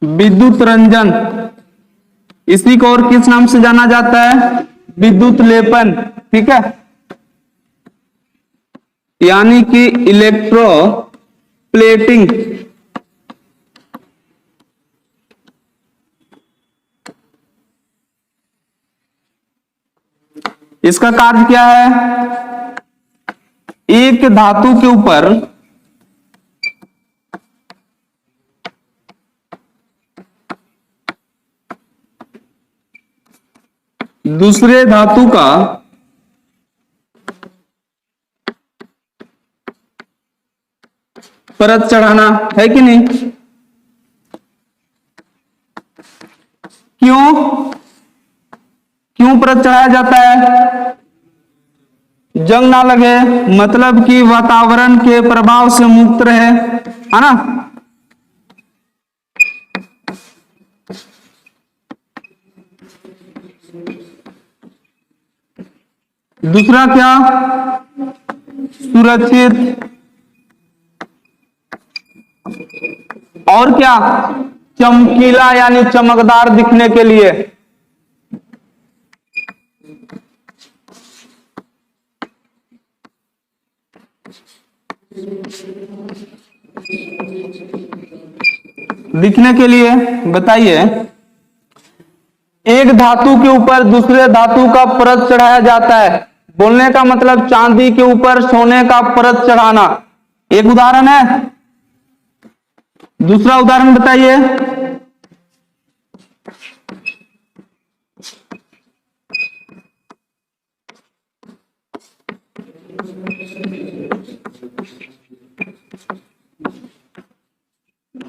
विद्युत रंजन, इसी को और किस नाम से जाना जाता है? विद्युत लेपन। ठीक है, यानी कि इलेक्ट्रो प्लेटिंग। इसका कार्य क्या है? एक धातु के ऊपर दूसरे धातु का परत चढ़ाना, है कि नहीं? क्यों क्यों परत चढ़ाया जाता है? जंग ना लगे, मतलब कि वातावरण के प्रभाव से मुक्त रहे, है ना। दूसरा क्या? सुरक्षित। और क्या? चमकीला यानी चमकदार दिखने के लिए। दिखने के लिए बताइए, एक धातु के ऊपर दूसरे धातु का परत चढ़ाया जाता है, बोलने का मतलब चांदी के ऊपर सोने का परत चढ़ाना, एक उदाहरण है। दूसरा उदाहरण बताइए।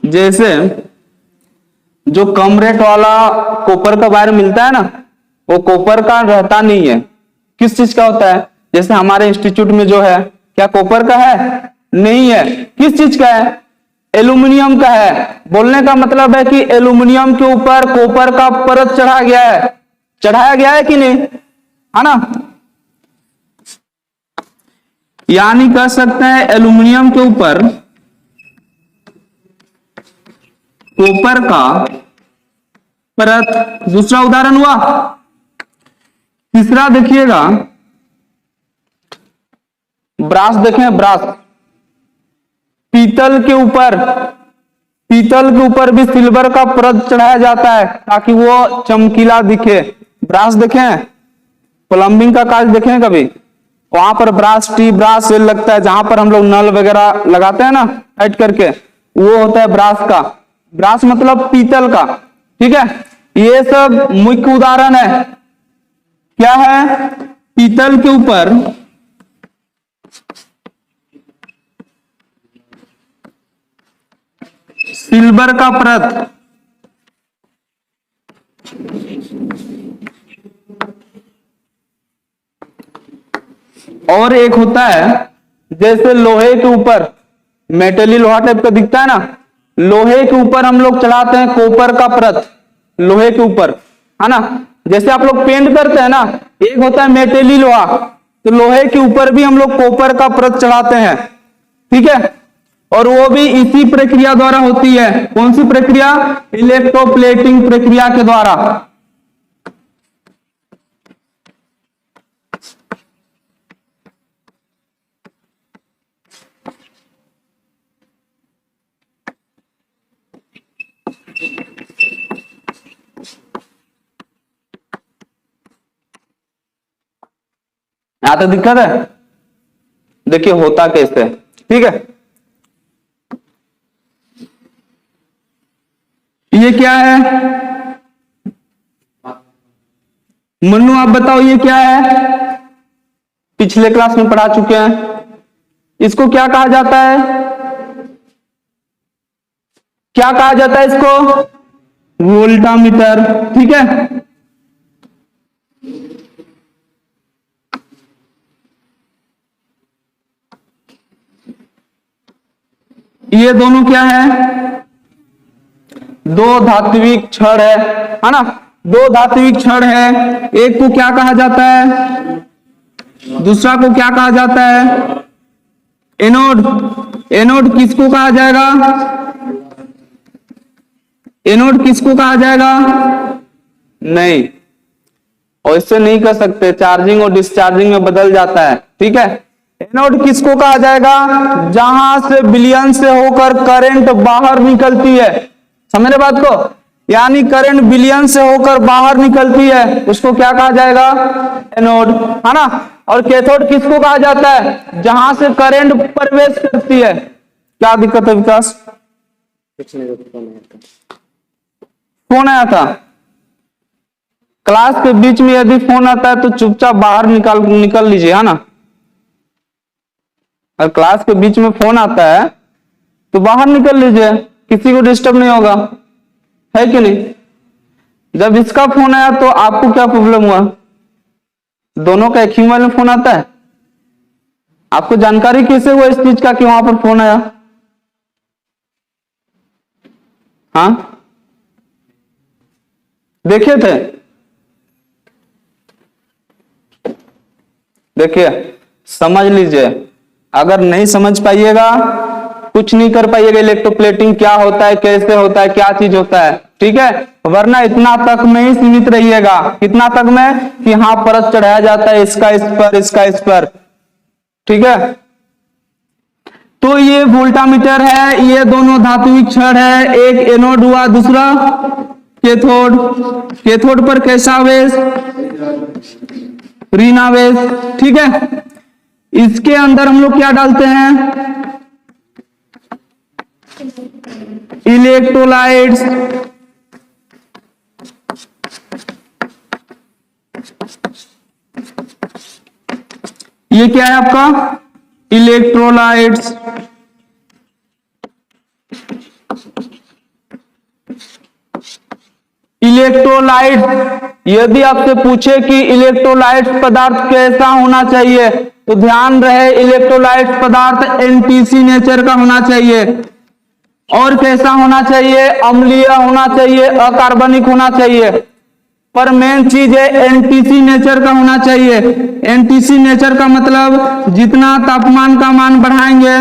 जैसे जो कम रेट वाला कॉपर का वायर मिलता है ना, वो कॉपर का रहता नहीं है, किस चीज का होता है? जैसे हमारे इंस्टीट्यूट में जो है, क्या कॉपर का है? नहीं है। किस चीज का है? एल्यूमिनियम का है। बोलने का मतलब है कि एल्यूमिनियम के ऊपर कॉपर का परत चढ़ा गया है, चढ़ाया गया है कि नहीं, है ना। यानी कह सकते हैं एल्यूमिनियम के ऊपर कॉपर का परत। दूसरा उदाहरण हुआ। तीसरा देखिएगा, ब्रास देखें, ब्रास, पीतल के ऊपर भी सिल्वर का परत चढ़ाया जाता है ताकि वो चमकीला दिखे। ब्रास देखें, प्लम्बिंग का कार्य देखें कभी, वहां पर ब्रास टी ब्रास लगता है, जहां पर हम लोग नल वगैरह लगाते हैं ना टाइट करके, वो होता है ब्रास का। ब्रास मतलब पीतल का। ठीक है, ये सब मुख्य उदाहरण है। क्या है? पीतल के ऊपर सिल्वर का परत, और एक होता है जैसे लोहे के ऊपर, मेटली लोहा टाइप का दिखता है ना, लोहे के ऊपर हम लोग चढ़ाते हैं कॉपर का परत, लोहे के ऊपर, है ना। जैसे आप लोग पेंट करते हैं ना, एक होता है मेटली लोहा, तो लोहे के ऊपर भी हम लोग कॉपर का परत चढ़ाते हैं। ठीक है, और वो भी इसी प्रक्रिया द्वारा होती है। कौन सी प्रक्रिया? इलेक्ट्रोप्लेटिंग प्रक्रिया के द्वारा। यहां तक दिक्कत है? देखिए होता कैसे। ठीक है, ये क्या है? मन्नू आप बताओ ये क्या है? पिछले क्लास में पढ़ा चुके हैं। इसको क्या कहा जाता है? क्या कहा जाता है इसको? वोल्टामीटर। ठीक है, ये दोनों क्या है? दो धात्विक छड़ है ना। दो धात्विक छड़ है, एक को क्या कहा जाता है? दूसरा को क्या कहा जाता है? एनोड। एनोड किसको कहा जाएगा? एनोड किसको कहा जाएगा? नहीं, और इससे नहीं कर सकते, चार्जिंग और डिस्चार्जिंग में बदल जाता है। ठीक है, एनोड किसको कहा जाएगा? जहां से विलयन से होकर करंट बाहर निकलती है। समझ रहे बात को? यानी करंट विलयन से होकर बाहर निकलती है, उसको क्या कहा जाएगा? एनोड, है ना। और कैथोड किसको कहा जाता है? जहां से करंट प्रवेश करती है। क्या दिक्कत है विकास? फोन आया था। क्लास के बीच में यदि फोन आता है तो चुपचाप बाहर निकल लीजिए, है ना। अगर क्लास के बीच में फोन आता है तो बाहर निकल लीजिए, किसी को डिस्टर्ब नहीं होगा, है कि नहीं। जब इसका फोन आया तो आपको क्या प्रॉब्लम हुआ? दोनों का एक ही मोबाइल में फोन आता है। आपको जानकारी कैसे हुआ इस चीज का कि वहां पर फोन आया? हाँ, देखे थे? देखिए, समझ लीजिए। अगर नहीं समझ पाइएगा, कुछ नहीं कर पाइएगा। इलेक्ट्रोप्लेटिंग क्या होता है, कैसे होता है, क्या चीज होता है, ठीक है। वरना इतना तक में ही सीमित रहिएगा। कितना तक में? कि हाँ, परत चढ़ाया जाता है इसका इस पर, इसका इस पर, ठीक है। तो ये वोल्टामीटर है, ये दोनों धात्विक छड़ है। एक एनोड हुआ, दूसरा कैथोड। कैथोड पर कैसा आवेश? ऋण आवेश, ठीक है। इसके अंदर हम लोग क्या डालते हैं? इलेक्ट्रोलाइट्स। ये क्या है आपका? इलेक्ट्रोलाइट्स। इलेक्ट्रोलाइट, यदि आपसे पूछे कि इलेक्ट्रोलाइट पदार्थ कैसा होना चाहिए तो ध्यान रहे, इलेक्ट्रोलाइट पदार्थ एनटीसी नेचर का होना चाहिए। और कैसा होना चाहिए? अम्लीय होना चाहिए, अकार्बनिक होना चाहिए। पर मेन चीज है एनटीसी नेचर का होना चाहिए। एनटीसी नेचर का मतलब जितना तापमान का मान बढ़ाएंगे,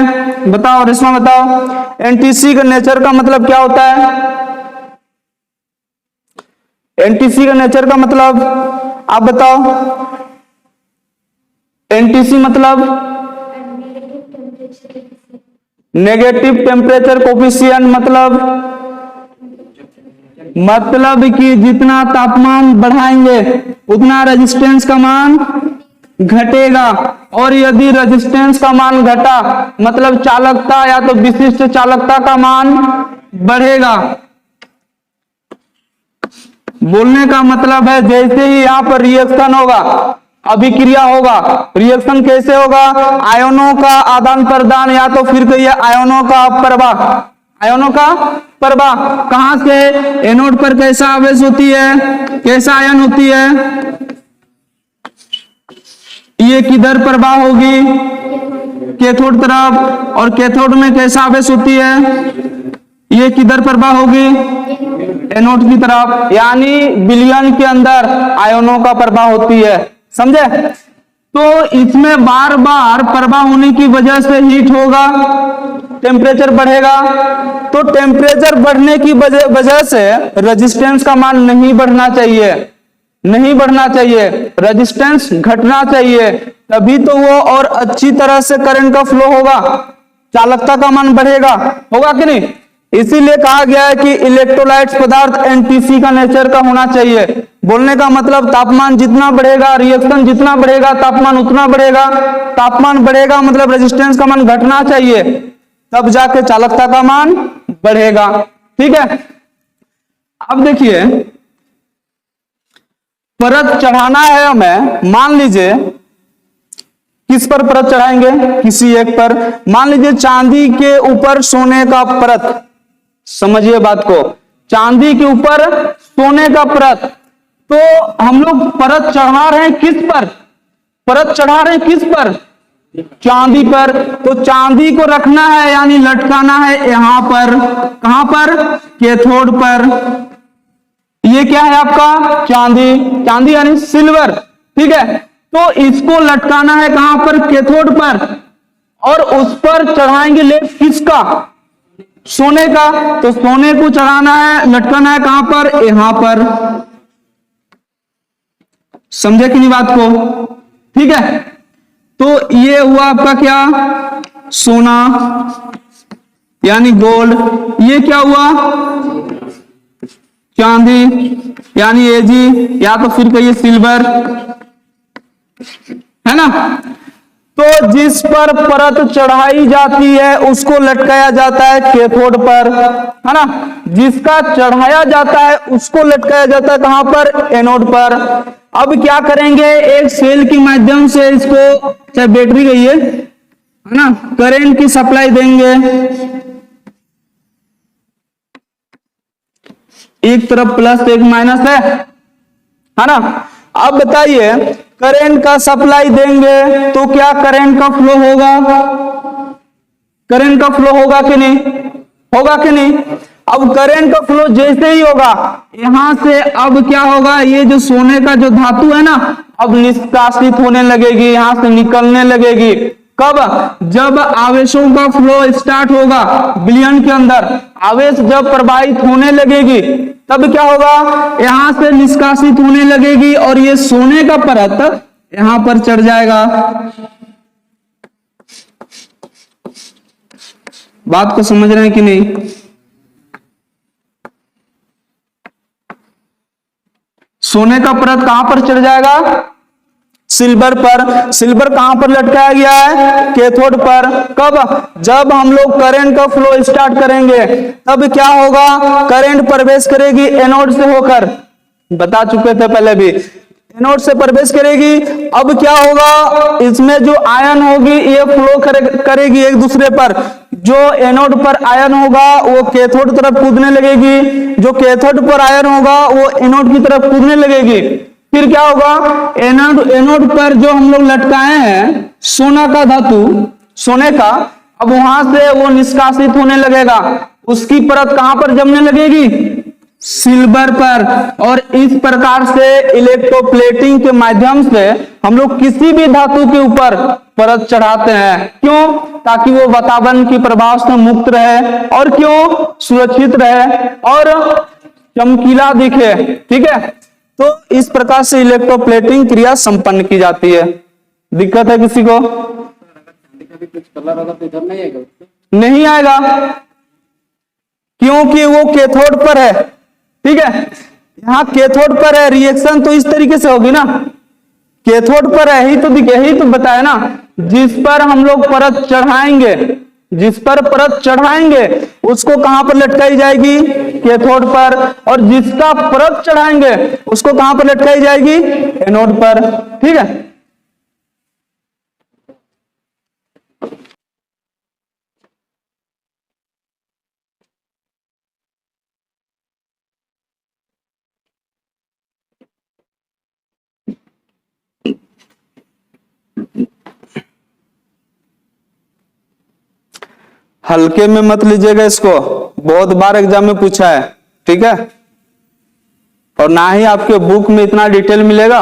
बताओ रेशमा बताओ, एनटीसी का नेचर का मतलब क्या होता है? एनटीसी का नेचर का मतलब आप बताओ। एनटीसी मतलब नेगेटिव टेम्परेचर कोफिशिएंट, मतलब कि जितना तापमान बढ़ाएंगे उतना रेजिस्टेंस का मान घटेगा। और यदि रेजिस्टेंस का मान घटा मतलब चालकता या तो विशिष्ट चालकता का मान बढ़ेगा। बोलने का मतलब है जैसे ही यहां पर रिएक्शन होगा, अभिक्रिया होगा, रिएक्शन कैसे होगा? आयनों का आदान प्रदान या तो फिर कहिए आयनों का प्रवाह। आयनों का प्रवाह कहां से? एनोड पर कैसा आवेश होती है? कैसा आयन होती है? ये किधर प्रवाह होगी? कैथोड तरफ। और कैथोड में कैसा आवेश होती है? ये किधर प्रवाह होगी? एनोड की तरफ। यानी विलयन के अंदर आयनों का प्रवाह होती है, समझे। तो इसमें बार बार प्रवाह होने की वजह से हीट होगा, टेम्परेचर बढ़ेगा। तो टेम्परेचर बढ़ने की वजह से रेजिस्टेंस का मान नहीं बढ़ना चाहिए, नहीं बढ़ना चाहिए, रेजिस्टेंस घटना चाहिए। तभी तो वो और अच्छी तरह से करंट का फ्लो होगा, चालकता का मान बढ़ेगा, होगा कि नहीं। इसीलिए कहा गया है कि इलेक्ट्रोलाइट्स पदार्थ एनटीसी का नेचर का होना चाहिए। बोलने का मतलब तापमान जितना बढ़ेगा, रिएक्शन जितना बढ़ेगा, तापमान उतना बढ़ेगा। तापमान बढ़ेगा मतलब रेजिस्टेंस का मान घटना चाहिए, तब जाके चालकता का मान बढ़ेगा, ठीक है। अब देखिए, परत चढ़ाना है हमें। मान लीजिए किस पर परत चढ़ाएंगे? किसी एक पर। मान लीजिए चांदी के ऊपर सोने का परत। समझिए बात को, चांदी के ऊपर सोने का परत। तो हम लोग परत चढ़ा रहे हैं किस पर? परत चढ़ा रहे हैं किस पर? चांदी पर। तो चांदी को रखना है यानी लटकाना है यहां पर। कहां पर? कैथोड पर। ये क्या है आपका? चांदी। चांदी यानी सिल्वर, ठीक है। तो इसको लटकाना है कहां पर? कैथोड पर। और उस पर चढ़ाएंगे लेप किसका? सोने का, तो सोने को चढ़ाना है, लटकाना है कहां पर, यहां पर। समझे कि नहीं बात को? ठीक है, तो ये हुआ आपका क्या, सोना यानी गोल्ड। ये क्या हुआ, चांदी यानी एजी, या तो फिर कहिए सिल्वर, है ना। तो जिस पर परत चढ़ाई जाती है उसको लटकाया जाता है कैथोड पर, है ना। जिसका चढ़ाया जाता है उसको लटकाया जाता है कहां पर, एनोड पर। अब क्या करेंगे, एक सेल के माध्यम से इसको, चाहे बैटरी गई है ना, करंट की सप्लाई देंगे। एक तरफ प्लस एक माइनस है ना। अब बताइए, करंट का सप्लाई देंगे तो क्या करंट का फ्लो होगा, करंट का फ्लो होगा कि नहीं, होगा कि नहीं। अब करंट का फ्लो जैसे ही होगा यहां से, अब क्या होगा, ये जो सोने का जो धातु है ना, अब निष्कासित होने लगेगी, यहां से निकलने लगेगी। कब, जब आवेशों का फ्लो स्टार्ट होगा विलयन के अंदर, आवेश जब प्रवाहित होने लगेगी तब क्या होगा, यहां से निष्कासित होने लगेगी और ये सोने का परत यहां पर चढ़ जाएगा। बात को समझ रहे हैं कि नहीं। सोने का परत कहां पर चढ़ जाएगा, सिल्वर पर। सिल्वर कहां पर लटकाया गया है, कैथोड पर। कब, जब हम लोग करंट का फ्लो स्टार्ट करेंगे तब क्या होगा, करंट प्रवेश करेगी एनोड से होकर, बता चुके थे पहले भी, एनोड से प्रवेश करेगी। अब क्या होगा, इसमें जो आयन होगी ये फ्लो करेगी एक दूसरे पर। जो एनोड पर आयन होगा वो कैथोड तरफ कूदने लगेगी, जो कैथोड पर आयन होगा वो एनोड की तरफ कूदने लगेगी। फिर क्या होगा, एनोड पर जो हम लोग लटकाए हैं सोना का धातु, सोने का, अब वहां से वो निष्कासित होने लगेगा, उसकी परत कहां पर जमने लगेगी, सिल्वर पर। और इस प्रकार से इलेक्ट्रोप्लेटिंग के माध्यम से हम लोग किसी भी धातु के ऊपर परत चढ़ाते हैं। क्यों, ताकि वो वातावरण के प्रभाव से मुक्त रहे, और क्यों, सुरक्षित रहे और चमकीला दिखे। ठीक है, तो इस प्रकार से इलेक्ट्रोप्लेटिंग क्रिया संपन्न की जाती है। दिक्कत है किसी को? कुछ कलर होगा तो इधर नहीं आएगा, नहीं आएगा, क्योंकि वो कैथोड पर है। ठीक है, यहां कैथोड पर है, रिएक्शन तो इस तरीके से होगी ना, कैथोड पर है, यही तो बताया ना। जिस पर हम लोग परत चढ़ाएंगे, जिस पर परत चढ़ाएंगे उसको कहां पर लटकाई जाएगी, कैथोड पर। और जिसका परत चढ़ाएंगे उसको कहां पर लटकाई जाएगी, एनोड पर। ठीक है, हल्के में मत लीजिएगा इसको, बहुत बार एग्जाम में पूछा है। ठीक है, और ना ही आपके बुक में इतना डिटेल मिलेगा,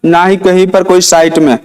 ना ही कहीं पर कोई साइट में।